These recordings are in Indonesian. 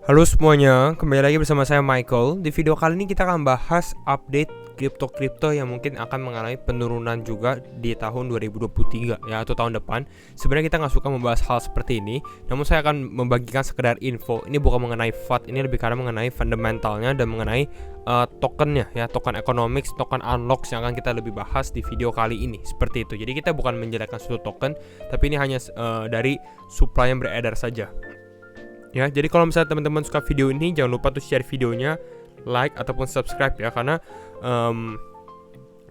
Halo semuanya, kembali lagi bersama saya Michael. Di video kali ini kita akan bahas update kripto-kripto yang mungkin akan mengalami penurunan juga di tahun 2023 ya, atau tahun depan. Sebenarnya kita nggak suka membahas hal seperti ini, namun saya akan membagikan sekedar info. Ini bukan mengenai FUD, ini lebih karena mengenai fundamentalnya dan mengenai tokennya ya, token economics, token unlocks yang akan kita lebih bahas di video kali ini. Seperti itu. Jadi kita bukan menjelekkan suatu token, tapi ini hanya dari supply yang beredar saja. Ya, jadi kalau misalnya teman-teman suka video ini, jangan lupa tuh share videonya, like ataupun subscribe ya, karena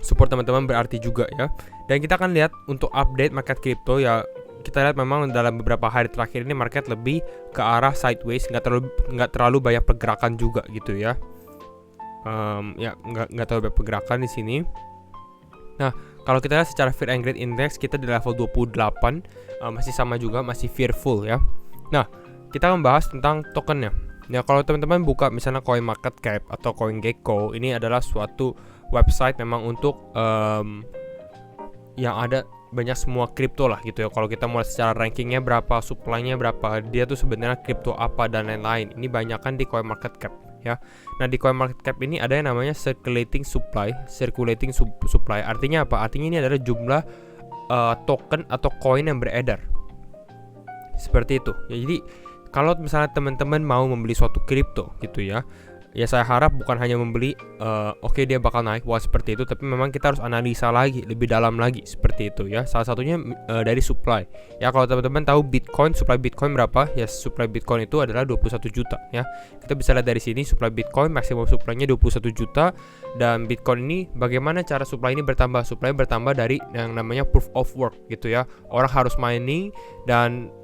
support teman-teman berarti juga ya. Dan kita akan lihat untuk update market crypto ya. Kita lihat memang dalam beberapa hari terakhir ini market lebih ke arah sideways, nggak terlalu banyak pergerakan juga gitu ya. Ya nggak terlalu banyak pergerakan di sini. Nah, kalau kita lihat secara fear and greed index kita di level 28, masih sama juga, masih fearful ya. Nah, kita akan bahas tentang tokennya. Ya, kalau teman-teman buka misalnya CoinMarketCap atau CoinGecko, ini adalah suatu website memang untuk yang ada banyak semua kripto lah gitu ya. Kalau kita mulai secara rankingnya berapa, supply-nya berapa, dia tuh sebenarnya kripto apa dan lain-lain. Ini banyak kan di CoinMarketCap ya. Nah, di CoinMarketCap ini ada yang namanya circulating supply. Artinya apa? Artinya ini adalah jumlah token atau koin yang beredar. Seperti itu. Ya, jadi kalau misalnya teman-teman mau membeli suatu kripto gitu ya, ya saya harap bukan hanya membeli oke, dia bakal naik, wah seperti itu, tapi memang kita harus analisa lagi, lebih dalam lagi seperti itu ya. Salah satunya dari supply. Ya, kalau teman-teman tahu Bitcoin, supply Bitcoin berapa? Ya, supply Bitcoin itu adalah 21 juta ya. Kita bisa lihat dari sini supply Bitcoin, maksimum supply-nya 21 juta. Dan Bitcoin ini bagaimana cara supply ini bertambah? Supply bertambah dari yang namanya proof of work gitu ya. Orang harus mining dan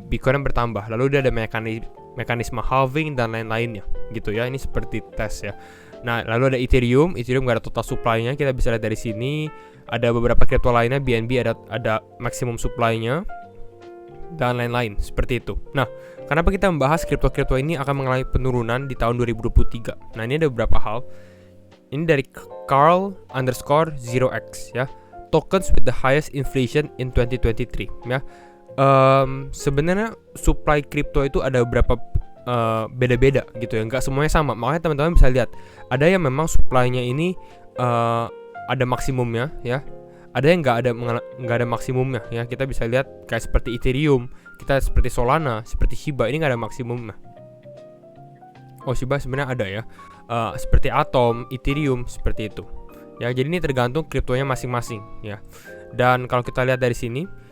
Bitcoin yang bertambah, lalu dia ada mekanisme halving dan lain-lainnya gitu ya. Ini seperti tes ya. Nah, lalu ada Ethereum gak ada total supply-nya, kita bisa lihat dari sini. Ada beberapa kripto lainnya, BNB ada maksimum supply-nya dan lain-lain seperti itu. Nah, kenapa kita membahas kripto-kripto ini akan mengalami penurunan di tahun 2023? Nah, ini ada beberapa hal. Ini dari Carl_0x ya. Tokens with the highest inflation in 2023 ya. Sebenarnya supply kripto itu ada beberapa beda-beda gitu ya, nggak semuanya sama. Makanya teman-teman bisa lihat, ada yang memang supply-nya ini ada maksimumnya ya, ada yang nggak ada maksimumnya ya. Kita bisa lihat kayak seperti Ethereum, kita seperti Solana, seperti Shiba, ini nggak ada maksimumnya. Oh, Shiba sebenarnya ada ya, seperti Atom, Ethereum seperti itu ya. Jadi ini tergantung kriptonya masing-masing ya. Dan kalau kita lihat dari sini,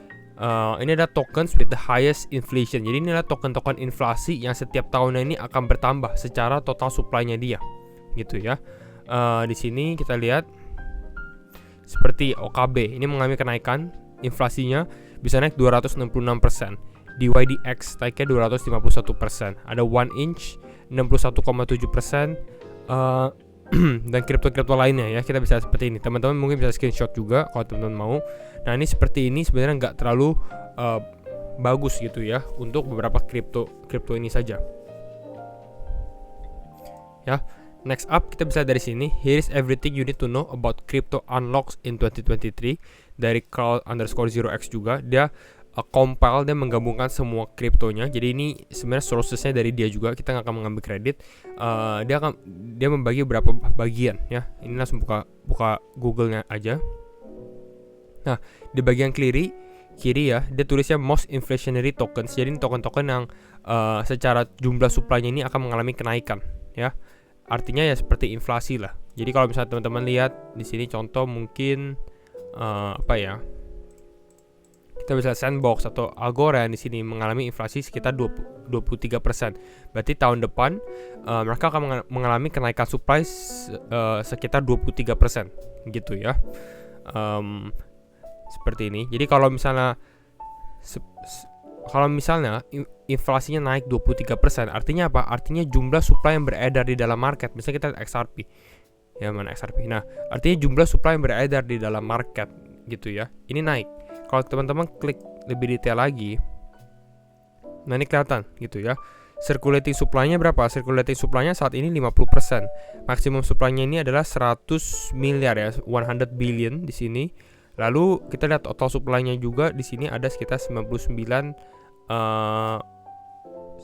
ini adalah tokens with the highest inflation. Jadi ini adalah token-token inflasi yang setiap tahunnya ini akan bertambah secara total supply-nya dia, gitu ya. Di sini kita lihat seperti OKB, ini mengalami kenaikan, inflasinya bisa naik 266%. DYDX naiknya 251%. Ada 1 inch 61,7%. Dan kripto-kripto lainnya ya, kita bisa seperti ini. Teman-teman mungkin bisa screenshot juga kalau teman-teman mau. Nah, ini seperti ini sebenarnya nggak terlalu bagus gitu ya untuk beberapa kripto ini saja. Ya, next up kita bisa dari sini. Here is everything you need to know about crypto unlocks in 2023 dari Carl_0x juga. Dia compile dan menggabungkan semua kriptonya. Jadi ini sebenarnya sourcesnya dari dia juga. Kita nggak akan mengambil kredit. Dia membagi beberapa bagian ya. Ini langsung buka Google-nya aja. Nah, di bagian kiri ya, dia tulisnya most inflationary tokens. Jadi ini token-token yang secara jumlah supply-nya ini akan mengalami kenaikan ya. Artinya ya seperti inflasi lah. Jadi kalau misalnya teman-teman lihat di sini contoh mungkin apa ya? Kita bisa Sandbox atau Agora yang di sini mengalami inflasi sekitar 23%. Berarti tahun depan mereka akan mengalami kenaikan supply sekitar 23% gitu ya. Seperti ini. Jadi kalau misalnya inflasinya naik 23%, artinya apa? Artinya jumlah supply yang beredar di dalam market. Misalnya kita XRP. Ya, mana XRP? Nah, artinya jumlah supply yang beredar di dalam market gitu ya. Ini naik. Kalau teman-teman klik lebih detail lagi, nah ini kelihatan gitu ya. Circulating supply-nya berapa? Circulating supply-nya saat ini 50%. Maksimum supply-nya ini adalah 100 miliar ya, 100 billion di sini. Lalu kita lihat total supply-nya juga di sini ada sekitar 99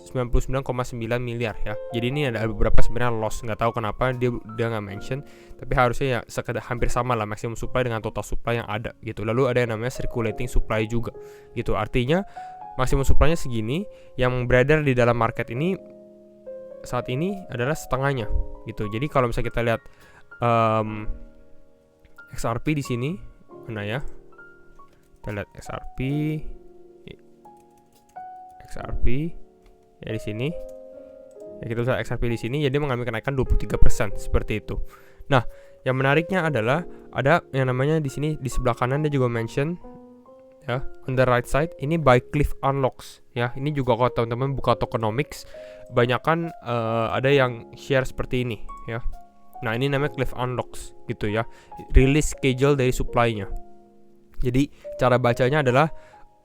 99,9 miliar ya. Jadi ini ada beberapa sebenarnya loss, nggak tahu kenapa dia nggak mention, tapi harusnya ya sekedar hampir sama lah maximum supply dengan total supply yang ada gitu. Lalu ada yang namanya circulating supply juga gitu. Artinya maksimum supply-nya segini, yang beredar di dalam market ini saat ini adalah setengahnya gitu. Jadi kalau misalnya kita lihat XRP di sini mana ya? Kita lihat XRP ya di sini. Ya kita lihat XRP di sini, jadi mengalami kenaikan 23% seperti itu. Nah, yang menariknya adalah ada yang namanya di sini di sebelah kanan dia juga mention ya, on the right side ini by Cliff Unlocks ya. Ini juga kalau teman-teman buka tokenomics banyakan ada yang share seperti ini ya. Nah, ini namanya Cliff Unlocks gitu ya. Release schedule dari supply-nya. Jadi cara bacanya adalah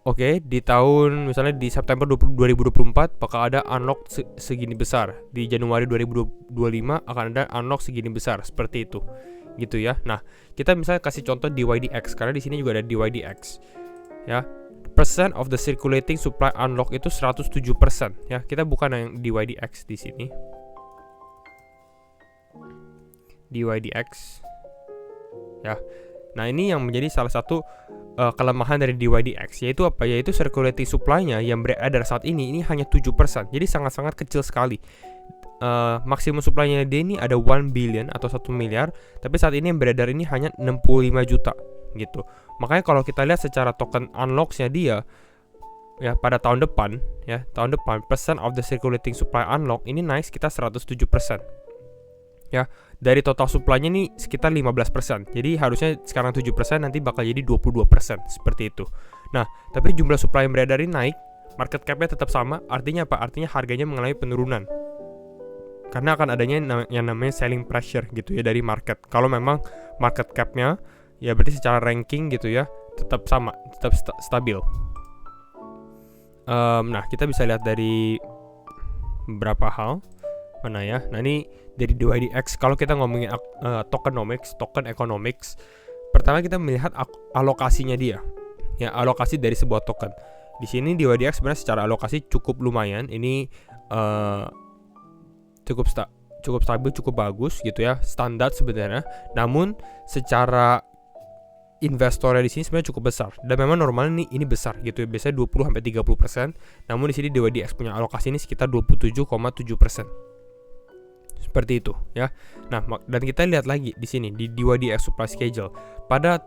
oke, di tahun misalnya di September 2024 bakal ada unlock segini besar. Di Januari 2025 akan ada unlock segini besar, seperti itu. Gitu ya. Nah, kita misalnya kasih contoh DYDX karena di sini juga ada DYDX. Ya. Percent of the circulating supply unlock itu 107% ya. Kita bukan yang DYDX di sini. DYDX. Ya. Nah, ini yang menjadi salah satu kelemahan dari DYDX, yaitu apa? Yaitu circulating supply-nya yang beredar saat ini hanya 7%. Jadi sangat-sangat kecil sekali. Maksimum supply-nya dia ini ada 1 billion atau 1 miliar, tapi saat ini yang beredar ini hanya 65 juta gitu. Makanya kalau kita lihat secara token unlocks-nya dia ya pada tahun depan percent of the circulating supply unlock ini naik sekitar 107%. Ya, dari total supply-nya nih sekitar 15%. Jadi harusnya sekarang 7%, nanti bakal jadi 22%, seperti itu. Nah, tapi jumlah supply yang beredar ini naik, market cap-nya tetap sama. Artinya apa? Artinya harganya mengalami penurunan. Karena akan adanya yang namanya selling pressure gitu ya dari market. Kalau memang market cap-nya ya berarti secara ranking gitu ya tetap sama, tetap stabil. Nah, kita bisa lihat dari beberapa hal. Mana ya? Nah, ini dari DYDX. Kalau kita ngomongin tokenomics, token economics, pertama kita melihat alokasinya dia. Ya, alokasi dari sebuah token. Di sini DYDX sebenarnya secara alokasi cukup lumayan. Ini cukup stabil, cukup bagus gitu ya, standar sebenarnya. Namun secara investornya di sini sebenarnya cukup besar. Dan memang normalnya ini besar gitu ya. Biasanya 20-30%. Namun di sini DYDX punya alokasi ini sekitar 27,7%. Seperti itu ya. Nah, dan kita lihat lagi di sini di DYDX supply schedule pada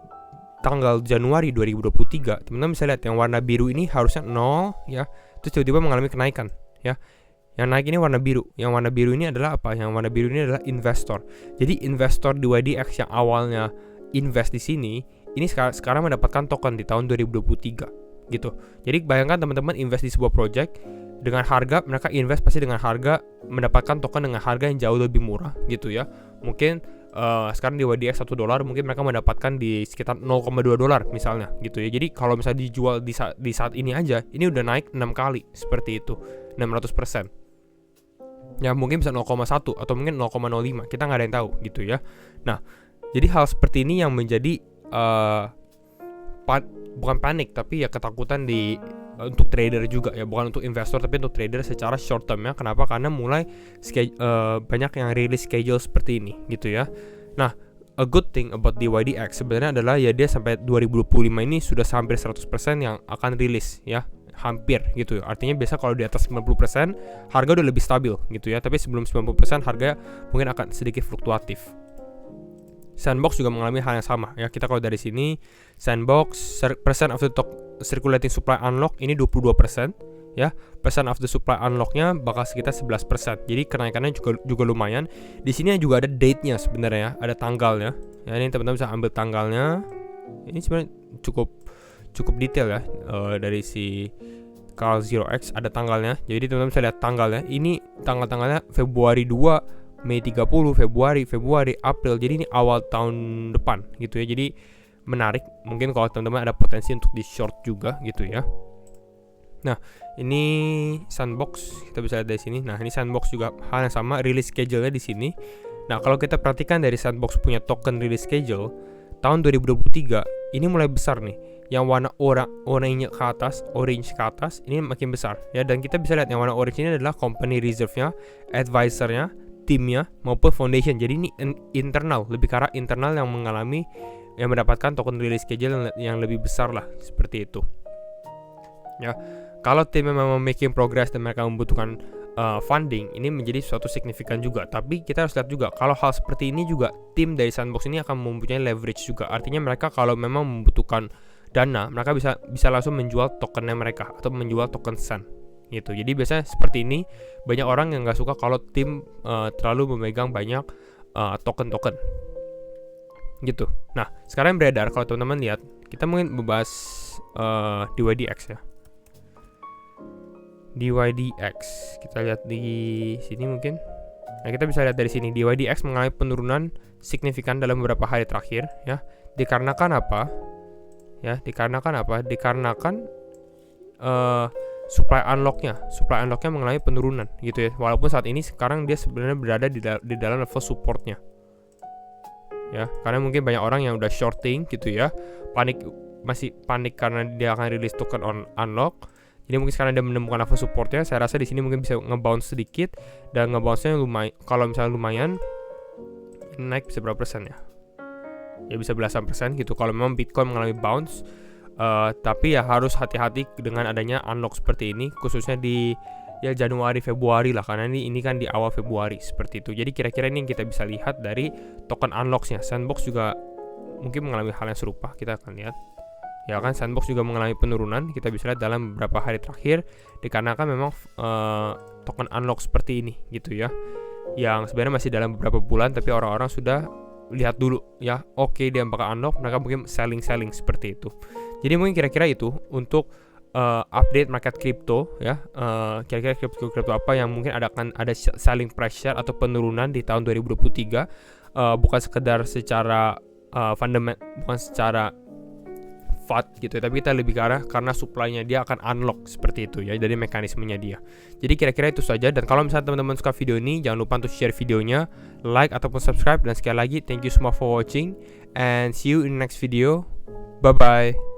tanggal Januari 2023, teman-teman bisa lihat yang warna biru ini harusnya 0 ya. Terus tiba-tiba mengalami kenaikan ya. Yang naik ini warna biru. Yang warna biru ini adalah apa? Yang warna biru ini adalah investor. Jadi investor DYDX yang awalnya invest di sini, ini sekarang mendapatkan token di tahun 2023 gitu. Jadi bayangkan teman-teman invest di sebuah project dengan harga, mereka invest pasti dengan harga, mendapatkan token dengan harga yang jauh lebih murah gitu ya. Mungkin sekarang di DYDX $1 mungkin mereka mendapatkan di sekitar $0,2 misalnya gitu ya. Jadi kalau misalnya dijual di saat ini aja, ini udah naik 6 kali seperti itu, 600%. Ya mungkin bisa 0,1 atau mungkin 0,05, kita nggak ada yang tahu gitu ya. Nah, jadi hal seperti ini yang menjadi bukan panik tapi ya ketakutan untuk trader juga ya, bukan untuk investor tapi untuk trader secara short term ya. Kenapa? Karena mulai banyak yang rilis schedule seperti ini gitu ya. Nah, a good thing about DYDX sebenarnya adalah ya dia sampai 2025 ini sudah hampir 100% yang akan rilis ya. Hampir gitu. Artinya biasa kalau di atas 90% harga udah lebih stabil gitu ya. Tapi sebelum 90% harga mungkin akan sedikit fluktuatif. Sandbox juga mengalami hal yang sama ya. Kita kalau dari sini Sandbox percent of the circulating supply unlock ini 22% ya. Percent of the supply unlocknya bakal sekitar 11%. Jadi kenaikannya juga lumayan. Di sini juga ada date-nya sebenarnya ya, ada tanggalnya. Ya ini teman-teman bisa ambil tanggalnya. Ini sebenarnya cukup detail ya, dari si Carl 0x ada tanggalnya. Jadi teman-teman bisa lihat tanggalnya. Ini tanggal-tanggalnya Februari 2, Mei 30, Februari, April. Jadi ini awal tahun depan gitu ya. Jadi menarik. Mungkin kalau teman-teman ada potensi untuk di short juga gitu ya. Nah, ini Sandbox kita bisa lihat dari sini. Nah, ini Sandbox juga hal yang sama, release schedule-nya di sini. Nah, kalau kita perhatikan dari Sandbox punya token release schedule tahun 2023 ini mulai besar nih. yang warna orange ke atas, ini makin besar ya. Dan kita bisa lihat yang warna orange ini adalah company reserve-nya, advisor-nya, timnya maupun foundation. Jadi ini internal, lebih ke arah internal yang mendapatkan token release schedule yang lebih besar lah, seperti itu. Ya, kalau tim memang making progress dan mereka membutuhkan funding, ini menjadi suatu signifikan juga. Tapi kita harus lihat juga kalau hal seperti ini juga tim dari Sandbox ini akan mempunyai leverage juga. Artinya mereka kalau memang membutuhkan dana, mereka bisa langsung menjual tokennya mereka atau menjual token Sand gitu. Jadi biasanya seperti ini, banyak orang yang nggak suka kalau tim terlalu memegang banyak token-token gitu. Nah, sekarang yang beredar, kalau teman-teman lihat, kita mungkin membahas DYDX ya. DYDX, kita lihat di sini mungkin. Nah, kita bisa lihat dari sini DYDX mengalami penurunan signifikan dalam beberapa hari terakhir ya. Dikarenakan apa? Dikarenakan supply unlocknya mengalami penurunan gitu ya. Walaupun saat ini sekarang dia sebenarnya berada di dalam level supportnya. Ya, karena mungkin banyak orang yang udah shorting gitu ya. Masih panik karena dia akan rilis token unlock. Jadi mungkin sekarang dia menemukan level supportnya, saya rasa di sini mungkin bisa nge-bounce sedikit, dan nge-bounce-nya lumayan. Kalau misalnya lumayan, naik bisa berapa persen ya? Ya bisa belasan persen gitu. Kalau memang Bitcoin mengalami bounce, tapi ya harus hati-hati dengan adanya unlock seperti ini, khususnya di ya Januari Februari lah, karena ini kan di awal Februari seperti itu. Jadi kira-kira ini yang kita bisa lihat dari token unlocks-nya. Sandbox juga mungkin mengalami hal yang serupa, kita akan lihat. Ya kan, Sandbox juga mengalami penurunan, kita bisa lihat dalam beberapa hari terakhir, dikarenakan memang token unlock seperti ini gitu ya, yang sebenarnya masih dalam beberapa bulan, tapi orang-orang sudah lihat dulu ya, oke dia bakal unlock, mereka mungkin selling seperti itu. Jadi mungkin kira-kira itu untuk update market crypto ya. Kira-kira crypto apa yang mungkin ada selling pressure atau penurunan di tahun 2023, bukan sekedar secara fundamental, bukan secara FUD gitu, tapi kita lebih ke arah karena supply-nya dia akan unlock seperti itu ya, dari mekanismenya dia. Jadi kira-kira itu saja, dan kalau misalnya teman-teman suka video ini, jangan lupa untuk share videonya, like ataupun subscribe, dan sekali lagi thank you semua for watching and see you in the next video. Bye bye.